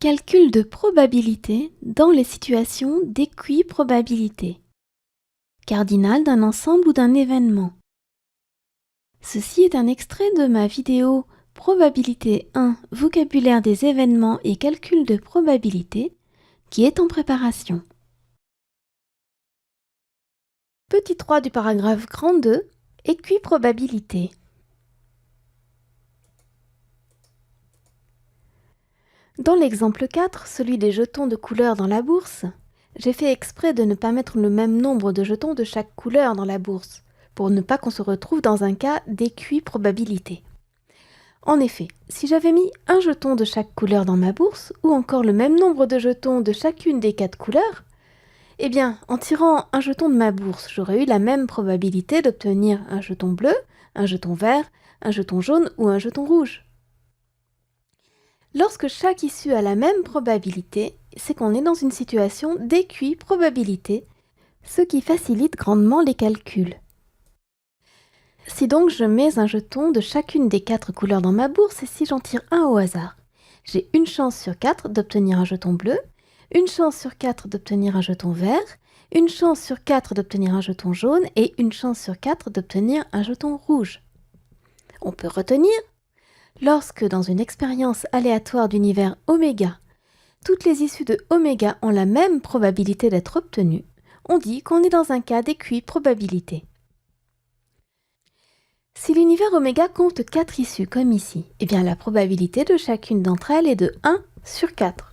Calcul de probabilité dans les situations d'équiprobabilité. Cardinal d'un ensemble ou d'un événement. Ceci est un extrait de ma vidéo Probabilité 1, vocabulaire des événements et calcul de probabilité qui est en préparation. Petit 3 du paragraphe grand 2, équiprobabilité. Dans l'exemple 4, celui des jetons de couleur dans la bourse, j'ai fait exprès de ne pas mettre le même nombre de jetons de chaque couleur dans la bourse, pour ne pas qu'on se retrouve dans un cas d'équiprobabilité. En effet, si j'avais mis un jeton de chaque couleur dans ma bourse, ou encore le même nombre de jetons de chacune des 4 couleurs, eh bien, en tirant un jeton de ma bourse, j'aurais eu la même probabilité d'obtenir un jeton bleu, un jeton vert, un jeton jaune ou un jeton rouge. Lorsque chaque issue a la même probabilité, c'est qu'on est dans une situation d'équiprobabilité, ce qui facilite grandement les calculs. Si donc je mets un jeton de chacune des 4 couleurs dans ma bourse et si j'en tire un au hasard, j'ai une chance sur 4 d'obtenir un jeton bleu, une chance sur 4 d'obtenir un jeton vert, une chance sur 4 d'obtenir un jeton jaune et une chance sur 4 d'obtenir un jeton rouge. On peut retenir, lorsque dans une expérience aléatoire d'univers oméga, toutes les issues de oméga ont la même probabilité d'être obtenues, on dit qu'on est dans un cas d'équiprobabilité. Si l'univers oméga compte 4 issues comme ici, eh bien la probabilité de chacune d'entre elles est de 1 sur 4.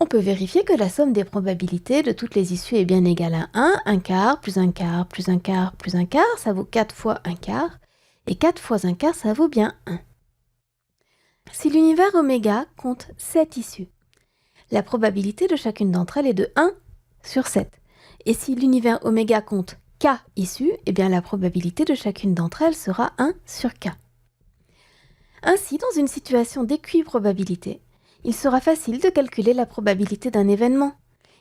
On peut vérifier que la somme des probabilités de toutes les issues est bien égale à 1 quart, plus 1 quart, plus 1 quart, plus 1 quart, ça vaut 4 fois 1 quart, et 4 fois 1 quart, ça vaut bien 1. Si l'univers oméga compte 7 issues, la probabilité de chacune d'entre elles est de 1 sur 7. Et si l'univers oméga compte k issues, eh bien la probabilité de chacune d'entre elles sera 1 sur k. Ainsi, dans une situation d'équiprobabilité, il sera facile de calculer la probabilité d'un événement.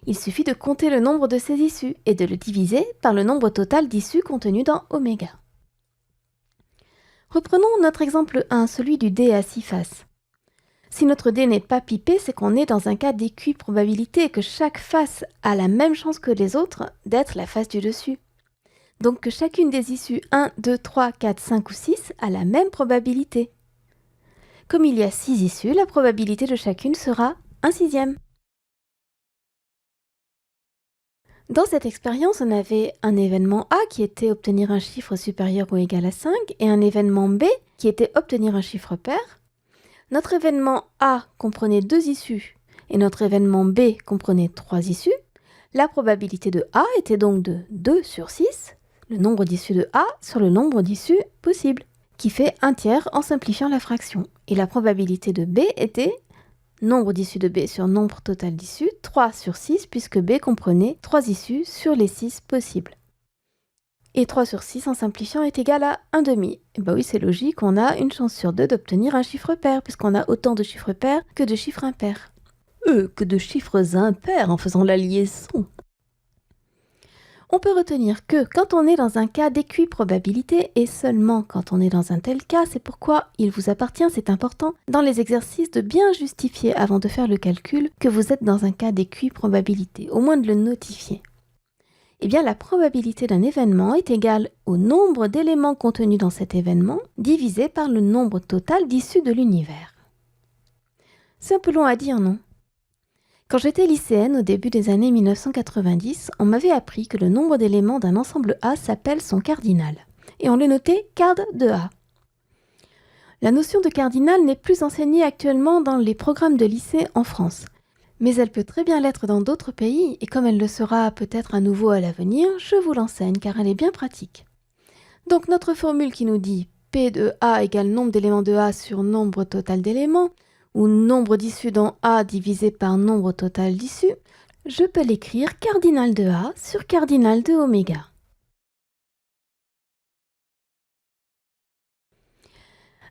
Il suffit de compter le nombre de ces issues et de le diviser par le nombre total d'issues contenu dans oméga. Reprenons notre exemple 1, celui du dé à 6 faces. Si notre dé n'est pas pipé, c'est qu'on est dans un cas d'équiprobabilité et que chaque face a la même chance que les autres d'être la face du dessus. Donc que chacune des issues 1, 2, 3, 4, 5 ou 6 a la même probabilité. Comme il y a 6 issues, la probabilité de chacune sera 1/6. Dans cette expérience, on avait un événement A qui était obtenir un chiffre supérieur ou égal à 5 et un événement B qui était obtenir un chiffre pair. Notre événement A comprenait 2 issues et notre événement B comprenait 3 issues. La probabilité de A était donc de 2 sur 6, le nombre d'issues de A sur le nombre d'issues possibles, qui fait 1/3 en simplifiant la fraction. Et la probabilité de B était nombre d'issues de B sur nombre total d'issues, 3 sur 6, puisque B comprenait 3 issues sur les 6 possibles. Et 3 sur 6 en simplifiant est égal à 1/2. Et bah oui, c'est logique, on a une chance sur 2 d'obtenir un chiffre pair, puisqu'on a autant de chiffres pairs que de chiffres impairs. Que de chiffres impairs en faisant la liaison. On peut retenir que quand on est dans un cas d'équiprobabilité, et seulement quand on est dans un tel cas, c'est pourquoi il vous appartient, c'est important, dans les exercices de bien justifier avant de faire le calcul que vous êtes dans un cas d'équiprobabilité, au moins de le notifier. Eh bien, la probabilité d'un événement est égale au nombre d'éléments contenus dans cet événement divisé par le nombre total d'issues de l'univers. C'est un peu long à dire, non ? Quand j'étais lycéenne au début des années 1990, on m'avait appris que le nombre d'éléments d'un ensemble A s'appelle son cardinal, et on le notait card de A. La notion de cardinal n'est plus enseignée actuellement dans les programmes de lycée en France, mais elle peut très bien l'être dans d'autres pays, et comme elle le sera peut-être à nouveau à l'avenir, je vous l'enseigne car elle est bien pratique. Donc notre formule qui nous dit P de A égale nombre d'éléments de A sur nombre total d'éléments, ou nombre d'issues dans A divisé par nombre total d'issues, je peux l'écrire cardinal de A sur cardinal de oméga.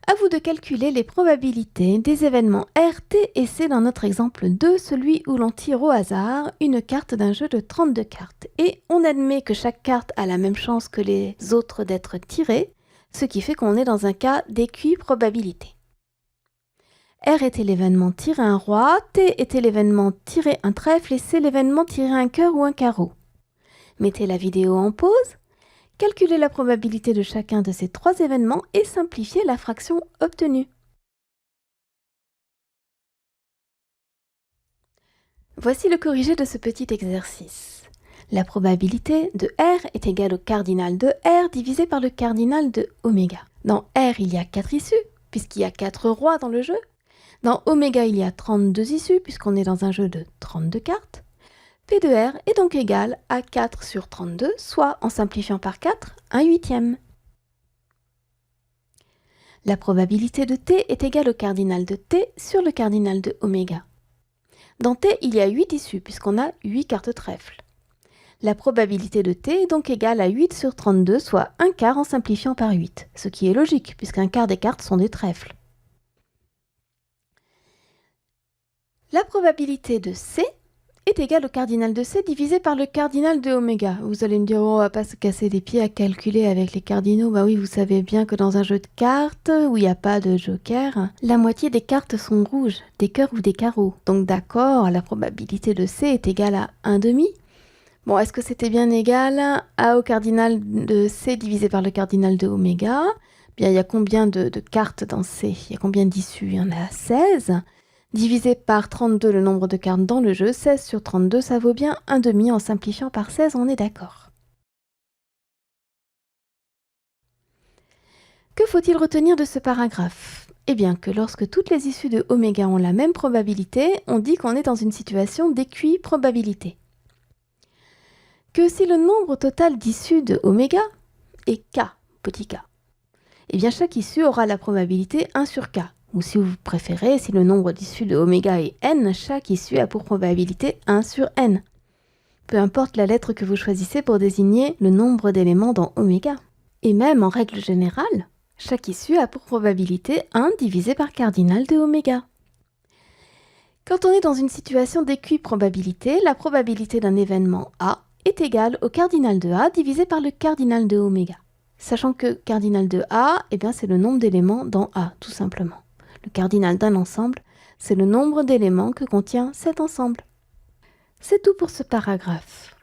À vous de calculer les probabilités des événements R, T et C dans notre exemple 2, celui où l'on tire au hasard une carte d'un jeu de 32 cartes. Et on admet que chaque carte a la même chance que les autres d'être tirée, ce qui fait qu'on est dans un cas d'équiprobabilité. R était l'événement tirer un roi, T était l'événement tirer un trèfle et C l'événement tirer un cœur ou un carreau. Mettez la vidéo en pause, calculez la probabilité de chacun de ces trois événements et simplifiez la fraction obtenue. Voici le corrigé de ce petit exercice. La probabilité de R est égale au cardinal de R divisé par le cardinal de oméga. Dans R, il y a 4 issues, puisqu'il y a 4 rois dans le jeu. Dans oméga, il y a 32 issues, puisqu'on est dans un jeu de 32 cartes. P de R est donc égal à 4 sur 32, soit, en simplifiant par 4, 1/8. La probabilité de T est égale au cardinal de T sur le cardinal de oméga. Dans T, il y a 8 issues, puisqu'on a 8 cartes trèfle. La probabilité de T est donc égale à 8 sur 32, soit 1/4 en simplifiant par 8, ce qui est logique, puisqu'un quart des cartes sont des trèfles. La probabilité de C est égale au cardinal de C divisé par le cardinal de oméga. Vous allez me dire, oh, on va pas se casser les pieds à calculer avec les cardinaux. Bah oui, vous savez bien que dans un jeu de cartes où il n'y a pas de joker, la moitié des cartes sont rouges, des cœurs ou des carreaux. Donc d'accord, la probabilité de C est égale à 1/2. Bon, est-ce que c'était bien égal à au cardinal de C divisé par le cardinal de oméga? Bien, il y a combien de cartes dans C? Il y a combien d'issues? Il y en a 16. Divisé par 32 le nombre de cartes dans le jeu, 16 sur 32, ça vaut bien 1/2 en simplifiant par 16, on est d'accord. Que faut-il retenir de ce paragraphe? Eh bien que lorsque toutes les issues de oméga ont la même probabilité, on dit qu'on est dans une situation d'équiprobabilité. Que si le nombre total d'issues de oméga est k, petit k, eh bien chaque issue aura la probabilité 1 sur k. Ou si vous préférez, si le nombre d'issues de oméga est n, chaque issue a pour probabilité 1 sur n. Peu importe la lettre que vous choisissez pour désigner le nombre d'éléments dans oméga. Et même en règle générale, chaque issue a pour probabilité 1 divisé par cardinal de oméga. Quand on est dans une situation d'équiprobabilité, la probabilité d'un événement A est égale au cardinal de A divisé par le cardinal de oméga. Sachant que cardinal de A, eh bien c'est le nombre d'éléments dans A, tout simplement. Le cardinal d'un ensemble, c'est le nombre d'éléments que contient cet ensemble. C'est tout pour ce paragraphe.